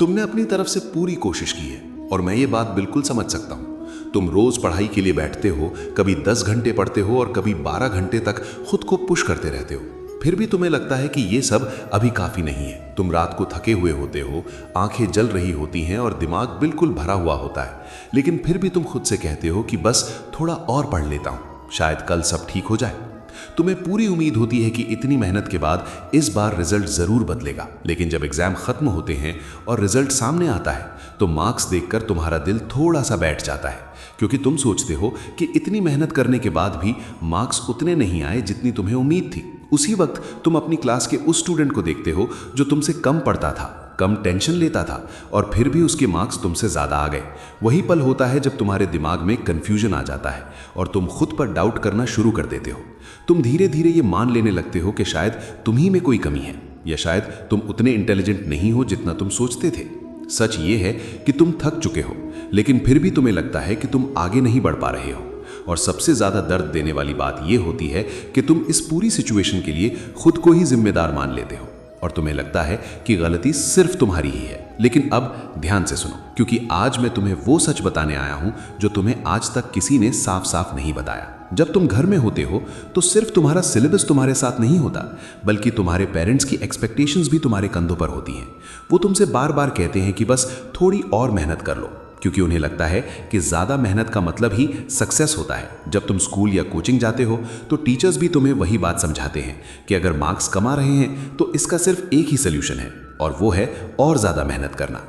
तुमने अपनी तरफ से पूरी कोशिश की है और मैं ये बात बिल्कुल समझ सकता हूँ। तुम रोज पढ़ाई के लिए बैठते हो, कभी 10 घंटे पढ़ते हो और कभी 12 घंटे तक खुद को पुश करते रहते हो। फिर भी तुम्हें लगता है कि ये सब अभी काफी नहीं है। तुम रात को थके हुए होते हो, आंखें जल रही होती हैं और दिमाग बिल्कुल भरा हुआ होता है, लेकिन फिर भी तुम खुद से कहते हो कि बस थोड़ा और पढ़ लेता हूँ, शायद कल सब ठीक हो जाए। तुम्हें पूरी उम्मीद होती है कि इतनी मेहनत के बाद इस बार रिजल्ट जरूर बदलेगा, लेकिन जब एग्जाम खत्म होते हैं और रिजल्ट सामने आता है तो मार्क्स देखकर तुम्हारा दिल थोड़ा सा बैठ जाता है, क्योंकि तुम सोचते हो कि इतनी मेहनत करने के बाद भी मार्क्स उतने नहीं आए जितनी तुम्हें उम्मीद थी। उसी वक्त तुम अपनी क्लास के उस स्टूडेंट को देखते हो जो तुमसे कम पढ़ता था, कम टेंशन लेता था और फिर भी उसके मार्क्स तुमसे ज्यादा आ गए। वही पल होता है जब तुम्हारे दिमाग में कंफ्यूजन आ जाता है और तुम खुद पर डाउट करना शुरू कर देते हो। तुम धीरे धीरे ये मान लेने लगते हो कि शायद तुम्ही में कोई कमी है या शायद तुम उतने इंटेलिजेंट नहीं हो जितना तुम सोचते थे। सच ये है कि तुम थक चुके हो, लेकिन फिर भी तुम्हें लगता है कि तुम आगे नहीं बढ़ पा रहे हो। और सबसे ज्यादा दर्द देने वाली बात यह होती है कि तुम इस पूरी सिचुएशन के लिए खुद को ही जिम्मेदार मान लेते हो और तुम्हें लगता है कि गलती सिर्फ तुम्हारी ही है। लेकिन अब ध्यान से सुनो, क्योंकि आज मैं तुम्हें वो सच बताने आया हूं जो तुम्हें आज तक किसी ने साफ साफ नहीं बताया। जब तुम घर में होते हो तो सिर्फ तुम्हारा सिलेबस तुम्हारे साथ नहीं होता, बल्कि तुम्हारे पेरेंट्स की एक्सपेक्टेशंस भी तुम्हारे कंधों पर होती हैं। वो तुमसे बार बार कहते हैं कि बस थोड़ी और मेहनत कर लो, क्योंकि उन्हें लगता है कि ज़्यादा मेहनत का मतलब ही सक्सेस होता है। जब तुम स्कूल या कोचिंग जाते हो तो टीचर्स भी तुम्हें वही बात समझाते हैं कि अगर मार्क्स कमा रहे हैं तो इसका सिर्फ एक ही सोल्यूशन है, और वो है और ज़्यादा मेहनत करना।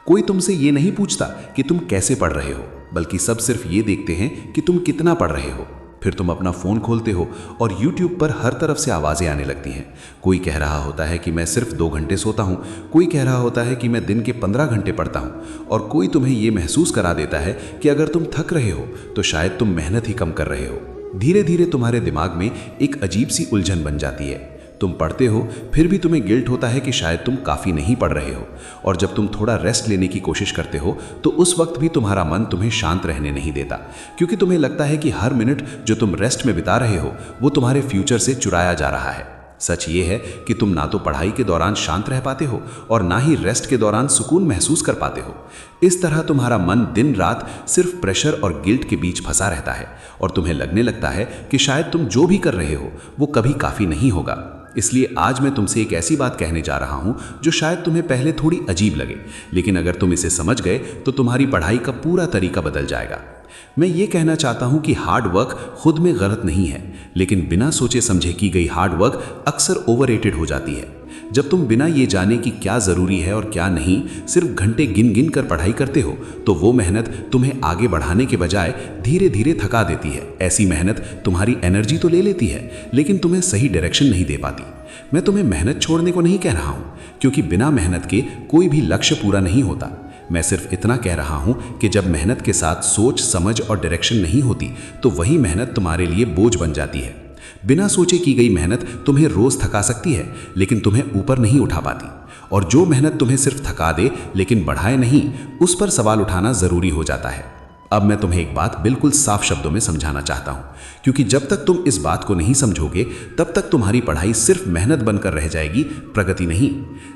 कोई तुमसे ये नहीं पूछता कि तुम कैसे पढ़ रहे हो, बल्कि सब सिर्फ ये देखते हैं कि तुम कितना पढ़ रहे हो। फिर तुम अपना फ़ोन खोलते हो और YouTube पर हर तरफ से आवाज़ें आने लगती हैं। कोई कह रहा होता है कि मैं सिर्फ 2 घंटे सोता हूँ, कोई कह रहा होता है कि मैं दिन के 15 घंटे पढ़ता हूँ, और कोई तुम्हें ये महसूस करा देता है कि अगर तुम थक रहे हो तो शायद तुम मेहनत ही कम कर रहे हो। धीरे धीरे तुम्हारे दिमाग में एक अजीब सी उलझन बन जाती है। तुम पढ़ते हो, फिर भी तुम्हें गिल्ट होता है कि शायद तुम काफ़ी नहीं पढ़ रहे हो, और जब तुम थोड़ा रेस्ट लेने की कोशिश करते हो तो उस वक्त भी तुम्हारा मन तुम्हें शांत रहने नहीं देता, क्योंकि तुम्हें लगता है कि हर मिनट जो तुम रेस्ट में बिता रहे हो वो तुम्हारे फ्यूचर से चुराया जा रहा है। सच ये है कि तुम ना तो पढ़ाई के दौरान शांत रह पाते हो और ना ही रेस्ट के दौरान सुकून महसूस कर पाते हो। इस तरह तुम्हारा मन दिन रात सिर्फ प्रेशर और गिल्ट के बीच फंसा रहता है, और तुम्हें लगने लगता है कि शायद तुम जो भी कर रहे हो वो कभी काफ़ी नहीं होगा। इसलिए आज मैं तुमसे एक ऐसी बात कहने जा रहा हूं जो शायद तुम्हें पहले थोड़ी अजीब लगे, लेकिन अगर तुम इसे समझ गए तो तुम्हारी पढ़ाई का पूरा तरीका बदल जाएगा। मैं ये कहना चाहता हूं कि हार्ड वर्क खुद में गलत नहीं है, लेकिन बिना सोचे समझे की गई हार्ड वर्क अक्सर ओवररेटेड हो जाती है। जब तुम बिना ये जाने कि क्या ज़रूरी है और क्या नहीं सिर्फ घंटे गिन गिन कर पढ़ाई करते हो तो वो मेहनत तुम्हें आगे बढ़ाने के बजाय धीरे धीरे थका देती है। ऐसी मेहनत तुम्हारी एनर्जी तो ले लेती है, लेकिन तुम्हें सही डायरेक्शन नहीं दे पाती। मैं तुम्हें मेहनत छोड़ने को नहीं कह रहा हूँ, क्योंकि बिना मेहनत के कोई भी लक्ष्य पूरा नहीं होता। मैं सिर्फ इतना कह रहा हूँ कि जब मेहनत के साथ सोच, समझ और डायरेक्शन नहीं होती तो वही मेहनत तुम्हारे लिए बोझ बन जाती है। बिना सोचे की गई मेहनत तुम्हें रोज थका सकती है, लेकिन तुम्हें ऊपर नहीं उठा पाती, और जो मेहनत तुम्हें सिर्फ थका दे लेकिन बढ़ाए नहीं, उस पर सवाल उठाना जरूरी हो जाता है। अब मैं तुम्हें एक बात बिल्कुल साफ शब्दों में समझाना चाहता हूं, क्योंकि जब तक तुम इस बात को नहीं समझोगे तब तक तुम्हारी पढ़ाई सिर्फ मेहनत बनकर रह जाएगी, प्रगति नहीं।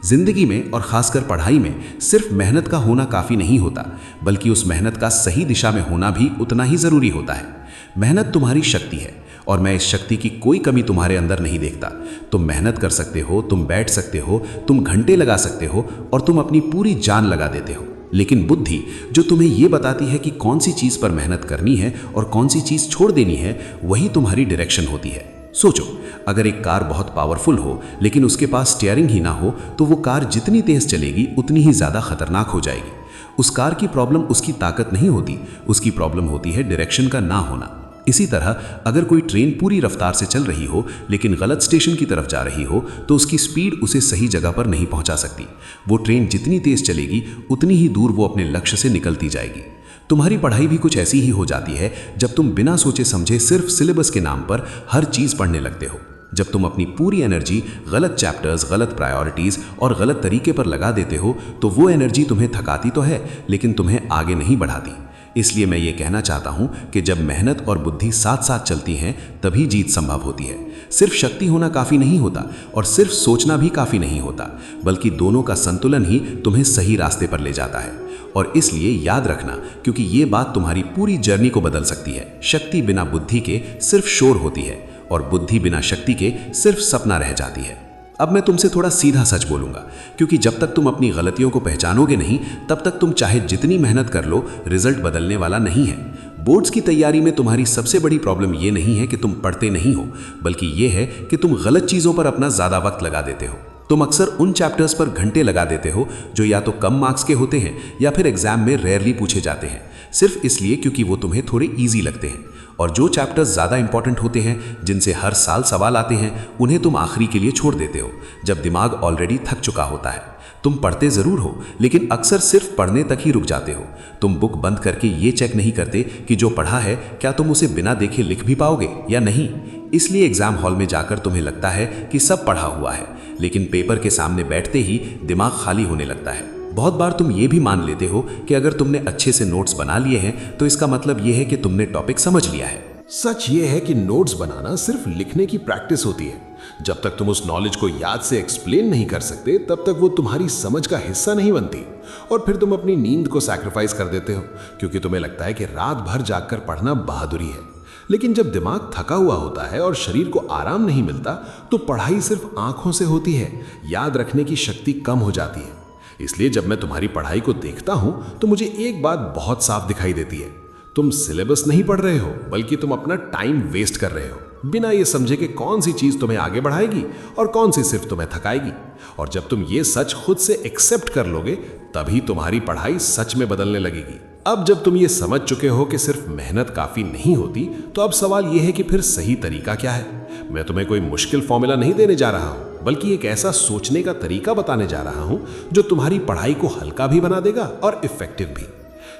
जिंदगी में और खासकर पढ़ाई में सिर्फ मेहनत का होना काफी नहीं होता, बल्कि उस मेहनत का सही दिशा में होना भी उतना ही जरूरी होता है। मेहनत तुम्हारी शक्ति है और मैं इस शक्ति की कोई कमी तुम्हारे अंदर नहीं देखता। तुम मेहनत कर सकते हो, तुम बैठ सकते हो, तुम घंटे लगा सकते हो और तुम अपनी पूरी जान लगा देते हो, लेकिन बुद्धि जो तुम्हें यह बताती है कि कौन सी चीज पर मेहनत करनी है और कौन सी चीज छोड़ देनी है, वही तुम्हारी डायरेक्शन होती है। सोचो, अगर एक कार बहुत पावरफुल हो लेकिन उसके पास स्टीयरिंग ही ना हो तो वो कार जितनी तेज चलेगी उतनी ही ज्यादा खतरनाक हो जाएगी। उस कार की प्रॉब्लम उसकी ताकत नहीं होती, उसकी प्रॉब्लम होती है डायरेक्शन का ना होना। इसी तरह अगर कोई ट्रेन पूरी रफ्तार से चल रही हो लेकिन गलत स्टेशन की तरफ जा रही हो तो उसकी स्पीड उसे सही जगह पर नहीं पहुंचा सकती। वो ट्रेन जितनी तेज चलेगी उतनी ही दूर वो अपने लक्ष्य से निकलती जाएगी। तुम्हारी पढ़ाई भी कुछ ऐसी ही हो जाती है जब तुम बिना सोचे समझे सिर्फ सिलेबस के नाम पर हर चीज पढ़ने लगते हो। जब तुम अपनी पूरी एनर्जी गलत चैप्टर्स, गलत प्रायोरिटीज और गलत तरीके पर लगा देते हो तो वो एनर्जी तुम्हें थकाती तो है लेकिन तुम्हें आगे नहीं बढ़ाती। इसलिए मैं ये कहना चाहता हूँ कि जब मेहनत और बुद्धि साथ साथ चलती हैं तभी जीत संभव होती है। सिर्फ शक्ति होना काफ़ी नहीं होता और सिर्फ सोचना भी काफ़ी नहीं होता, बल्कि दोनों का संतुलन ही तुम्हें सही रास्ते पर ले जाता है। और इसलिए याद रखना, क्योंकि ये बात तुम्हारी पूरी जर्नी को बदल सकती है। शक्ति बिना बुद्धि के सिर्फ शोर होती है और बुद्धि बिना शक्ति के सिर्फ सपना रह जाती है। अब मैं तुमसे थोड़ा सीधा सच बोलूंगा, क्योंकि जब तक तुम अपनी गलतियों को पहचानोगे नहीं, तब तक तुम चाहे जितनी मेहनत कर लो, रिजल्ट बदलने वाला नहीं है। बोर्ड्स की तैयारी में तुम्हारी सबसे बड़ी प्रॉब्लम ये नहीं है कि तुम पढ़ते नहीं हो, बल्कि ये है कि तुम गलत चीज़ों पर अपना ज़्यादा वक्त लगा देते हो। तुम अक्सर उन चैप्टर्स पर घंटे लगा देते हो जो या तो कम मार्क्स के होते हैं या फिर एग्जाम में रेयरली पूछे जाते हैं, सिर्फ इसलिए क्योंकि वो तुम्हें थोड़े ईजी लगते हैं। और जो चैप्टर्स ज़्यादा इंपॉर्टेंट होते हैं, जिनसे हर साल सवाल आते हैं, उन्हें तुम आखिरी के लिए छोड़ देते हो, जब दिमाग ऑलरेडी थक चुका होता है। तुम पढ़ते ज़रूर हो, लेकिन अक्सर सिर्फ पढ़ने तक ही रुक जाते हो। तुम बुक बंद करके ये चेक नहीं करते कि जो पढ़ा है क्या तुम उसे बिना देखे लिख भी पाओगे या नहीं। इसलिए एग्ज़ाम हॉल में जाकर तुम्हें लगता है कि सब पढ़ा हुआ है, लेकिन पेपर के सामने बैठते ही दिमाग खाली होने लगता है। बहुत बार तुम ये भी मान लेते हो कि अगर तुमने अच्छे से नोट्स बना लिए हैं तो इसका मतलब ये है कि तुमने टॉपिक समझ लिया है। सच ये है कि नोट्स बनाना सिर्फ लिखने की प्रैक्टिस होती है। जब तक तुम उस नॉलेज को याद से एक्सप्लेन नहीं कर सकते, तब तक वो तुम्हारी समझ का हिस्सा नहीं बनती। और फिर तुम अपनी नींद को सैक्रिफाइस कर देते हो, क्योंकि तुम्हें लगता है कि रात भर जागकर पढ़ना बहादुरी है। लेकिन जब दिमाग थका हुआ होता है और शरीर को आराम नहीं मिलता, तो पढ़ाई सिर्फ आंखों से होती है, याद रखने की शक्ति कम हो जाती है। इसलिए जब मैं तुम्हारी पढ़ाई को देखता हूं तो मुझे एक बात बहुत साफ दिखाई देती है। तुम सिलेबस नहीं पढ़ रहे हो, बल्कि तुम अपना टाइम वेस्ट कर रहे हो, बिना ये समझे कि कौन सी चीज तुम्हें आगे बढ़ाएगी और कौन सी सिर्फ तुम्हें थकाएगी। और जब तुम ये सच खुद से एक्सेप्ट कर लोगे, तभी तुम्हारी पढ़ाई सच में बदलने लगेगी। अब जब तुम ये समझ चुके हो कि सिर्फ मेहनत काफी नहीं होती, तो अब सवाल यह है कि फिर सही तरीका क्या है। मैं तुम्हें कोई मुश्किल फॉर्मूला नहीं देने जा रहा हूं, बल्कि एक ऐसा सोचने का तरीका बताने जा रहा हूं जो तुम्हारी पढ़ाई को हल्का भी बना देगा और इफेक्टिव भी।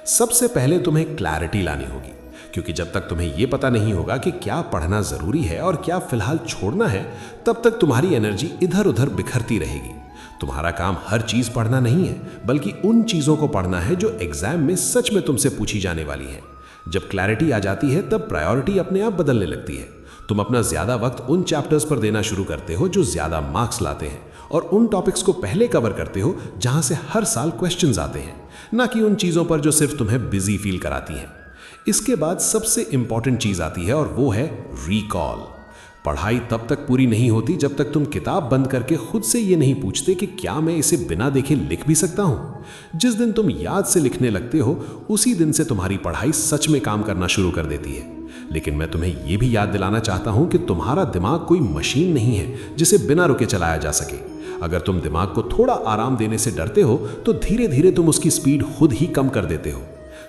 सबसे पहले तुम्हें क्लैरिटी लानी होगी, क्योंकि जब तक तुम्हें यह पता नहीं होगा कि क्या पढ़ना जरूरी है और क्या फिलहाल छोड़ना है, तब तक तुम्हारी एनर्जी इधर उधर बिखरती रहेगी। तुम्हारा काम हर चीज पढ़ना नहीं है, बल्कि उन चीजों को पढ़ना है जो एग्जाम में सच में तुमसे पूछी जाने वाली है। जब क्लैरिटी आ जाती है, तब प्रायोरिटी अपने आप बदलने लगती है। तुम अपना ज्यादा वक्त उन चैप्टर्स पर देना शुरू करते हो जो ज्यादा मार्क्स लाते हैं, और उन टॉपिक्स को पहले कवर करते हो जहां से हर साल क्वेश्चंस आते हैं, ना कि उन चीजों पर जो सिर्फ तुम्हें बिजी फील कराती हैं। इसके बाद सबसे इंपॉर्टेंट चीज आती है, और वो है रिकॉल। पढ़ाई तब तक पूरी नहीं होती जब तक तुम किताब बंद करके खुद से ये नहीं पूछते कि क्या मैं इसे बिना देखे लिख भी सकता हूं। जिस दिन तुम याद से लिखने लगते हो, उसी दिन से तुम्हारी पढ़ाई सच में काम करना शुरू कर देती है। लेकिन मैं तुम्हें यह भी याद दिलाना चाहता हूं कि तुम्हारा दिमाग कोई मशीन नहीं है जिसे बिना रुके चलाया जा सके। अगर तुम दिमाग को थोड़ा आराम देने से डरते हो, तो धीरे धीरे तुम उसकी स्पीड खुद ही कम कर देते हो।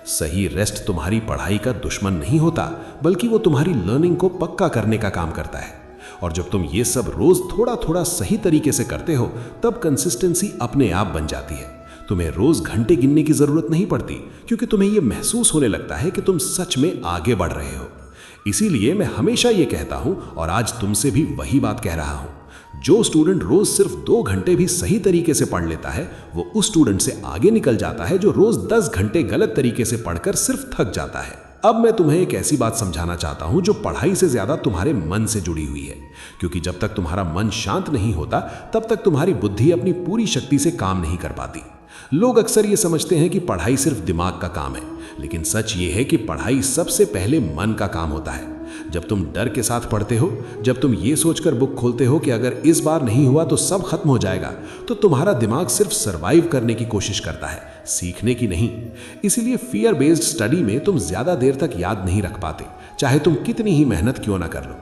सही रेस्ट तुम्हारी पढ़ाई का दुश्मन नहीं होता, बल्कि वो तुम्हारी लर्निंग को पक्का करने का काम करता है। और जब तुम ये सब रोज थोड़ा थोड़ा सही तरीके से करते हो, तब कंसिस्टेंसी अपने आप बन जाती है। तुम्हें रोज घंटे गिनने की जरूरत नहीं पड़ती, क्योंकि तुम्हें यह महसूस होने लगता है कि तुम सच में आगे बढ़ रहे हो। इसीलिए मैं हमेशा ये कहता हूं, और आज तुमसे भी वही बात कह रहा हूं, जो स्टूडेंट रोज सिर्फ 2 घंटे भी सही तरीके से पढ़ लेता है, वो उस स्टूडेंट से आगे निकल जाता है जो रोज 10 घंटे गलत तरीके से पढ़कर सिर्फ थक जाता है। अब मैं तुम्हें एक ऐसी बात समझाना चाहता हूं जो पढ़ाई से ज्यादा तुम्हारे मन से जुड़ी हुई है, क्योंकि जब तक तुम्हारा मन शांत नहीं होता, तब तक तुम्हारी बुद्धि अपनी पूरी शक्ति से काम नहीं कर पाती। लोग अक्सर ये समझते हैं कि पढ़ाई सिर्फ दिमाग का काम है, लेकिन सच ये है कि पढ़ाई सबसे पहले मन का काम होता है। जब तुम डर के साथ पढ़ते हो, जब तुम ये सोचकर बुक खोलते हो कि अगर इस बार नहीं हुआ तो सब खत्म हो जाएगा, तो तुम्हारा दिमाग सिर्फ सरवाइव करने की कोशिश करता है, सीखने की नहीं। इसीलिए फियर बेस्ड स्टडी में तुम ज्यादा देर तक याद नहीं रख पाते, चाहे तुम कितनी ही मेहनत क्यों ना कर लो।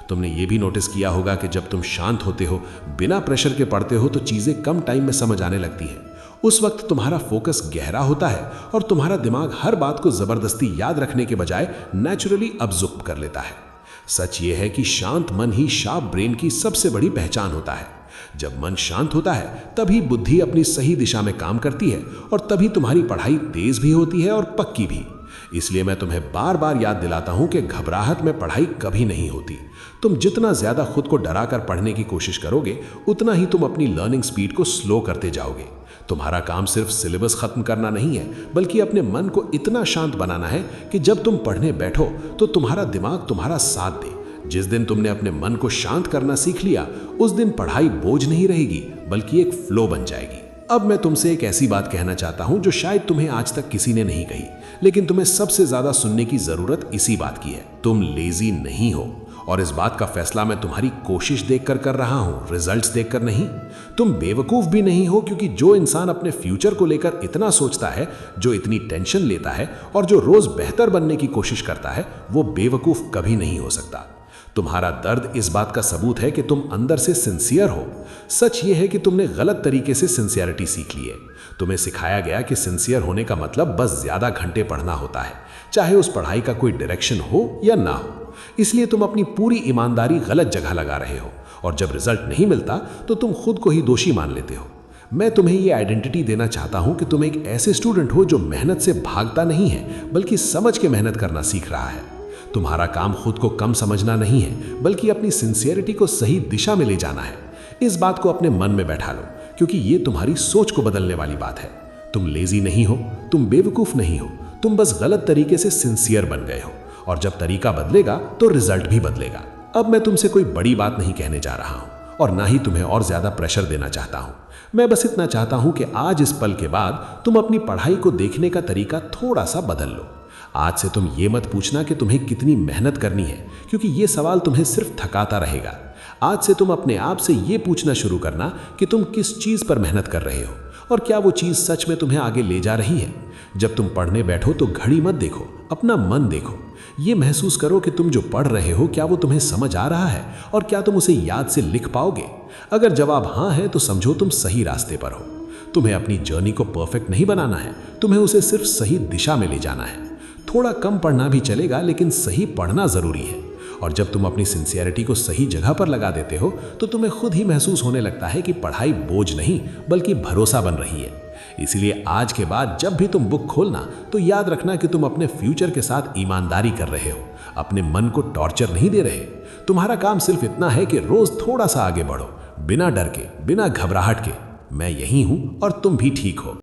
तुमने ये भी नोटिस किया होगा कि जब तुम शांत होते हो, बिना प्रेशर के पढ़ते हो, तो चीजें कम टाइम में समझ आने लगती हैं। उस वक्त तुम्हारा फोकस गहरा होता है और तुम्हारा दिमाग हर बात को जबरदस्ती याद रखने के बजाय नेचुरली अब्जॉर्ब कर लेता है। सच ये है कि शांत मन ही शार्प ब्रेन की सबसे बड़ी पहचान होता है। जब मन शांत होता है, तभी बुद्धि अपनी सही दिशा में काम करती है, और तभी तुम्हारी पढ़ाई तेज भी होती है और पक्की भी। इसलिए मैं तुम्हें बार बार याद दिलाता हूं कि घबराहट में पढ़ाई कभी नहीं होती। तुम जितना ज्यादा खुद को डरा कर पढ़ने की कोशिश करोगे, उतना ही तुम अपनी लर्निंग स्पीड को स्लो करते जाओगे। तुम्हारा काम सिर्फ सिलेबस खत्म करना नहीं है, बल्कि अपने मन को इतना शांत बनाना है कि जब तुम पढ़ने बैठो तो तुम्हारा दिमाग तुम्हारा साथ दे। जिस दिन तुमने अपने मन को शांत करना सीख लिया, उस दिन पढ़ाई बोझ नहीं रहेगी, बल्कि एक फ्लो बन जाएगी। अब मैं तुमसे एक ऐसी बात कहना चाहता हूं जो शायद तुम्हें आज तक किसी ने नहीं कही, लेकिन तुम्हें सबसे ज्यादा सुनने की जरूरत इसी बात की है। तुम लेजी नहीं हो, और इस बात का फैसला मैं तुम्हारी कोशिश देखकर कर रहा हूं, रिजल्ट्स देखकर नहीं। तुम बेवकूफ भी नहीं हो, क्योंकि जो इंसान अपने फ्यूचर को लेकर इतना सोचता है, जो इतनी टेंशन लेता है और जो रोज बेहतर बनने की कोशिश करता है, वो बेवकूफ कभी नहीं हो सकता। तुम्हारा दर्द इस बात का सबूत है कि तुम अंदर से सिंसियर हो। सच ये है कि तुमने गलत तरीके से सिंसियरिटी सीख ली है। तुम्हें सिखाया गया कि सिंसियर होने का मतलब बस ज्यादा घंटे पढ़ना होता है, चाहे उस पढ़ाई का कोई डायरेक्शन हो या ना हो। इसलिए तुम अपनी पूरी ईमानदारी गलत जगह लगा रहे हो, और जब रिजल्ट नहीं मिलता तो तुम खुद को ही दोषी मान लेते हो। मैं तुम्हें ये आइडेंटिटी देना चाहता हूं कि तुम एक ऐसे स्टूडेंट हो जो मेहनत से भागता नहीं है, बल्कि समझ के मेहनत करना सीख रहा है। तुम्हारा काम खुद को कम समझना नहीं है, बल्कि अपनी सिंसियरिटी को सही दिशा में ले जाना है। इस बात को अपने मन में बैठा लो, क्योंकि ये तुम्हारी सोच को बदलने वाली बात है। तुम लेजी नहीं हो, तुम बेवकूफ नहीं हो, तुम बस गलत तरीके से सिंसियर बन गए हो, और जब तरीका बदलेगा तो रिजल्ट भी बदलेगा। अब मैं तुमसे कोई बड़ी बात नहीं कहने जा रहा हूं, और ना ही तुम्हें और ज्यादा प्रेशर देना चाहता हूं। मैं बस इतना चाहता हूं कि आज इस पल के बाद तुम अपनी पढ़ाई को देखने का तरीका थोड़ा सा बदल लो। आज से तुम ये मत पूछना कि तुम्हें कितनी मेहनत करनी है, क्योंकि ये सवाल तुम्हें सिर्फ थकाता रहेगा। आज से तुम अपने आप से ये पूछना शुरू करना कि तुम किस चीज पर मेहनत कर रहे हो, और क्या वो चीज सच में तुम्हें आगे ले जा रही है। जब तुम पढ़ने बैठो तो घड़ी मत देखो, अपना मन देखो। ये महसूस करो कि तुम जो पढ़ रहे हो, क्या वो तुम्हें समझ आ रहा है, और क्या तुम उसे याद से लिख पाओगे। अगर जवाब हाँ है तो समझो तुम सही रास्ते पर हो। तुम्हें अपनी जर्नी को परफेक्ट नहीं बनाना है, तुम्हें उसे सिर्फ सही दिशा में ले जाना है। थोड़ा कम पढ़ना भी चलेगा, लेकिन सही पढ़ना जरूरी है। और जब तुम अपनी सिंसियरिटी को सही जगह पर लगा देते हो, तो तुम्हें खुद ही महसूस होने लगता है कि पढ़ाई बोझ नहीं, बल्कि भरोसा बन रही है। इसलिए आज के बाद जब भी तुम बुक खोलना, तो याद रखना कि तुम अपने फ्यूचर के साथ ईमानदारी कर रहे हो, अपने मन को टॉर्चर नहीं दे रहे। तुम्हारा काम सिर्फ इतना है कि रोज थोड़ा सा आगे बढ़ो, बिना डर के, बिना घबराहट के। मैं यही हूं और तुम भी ठीक हो।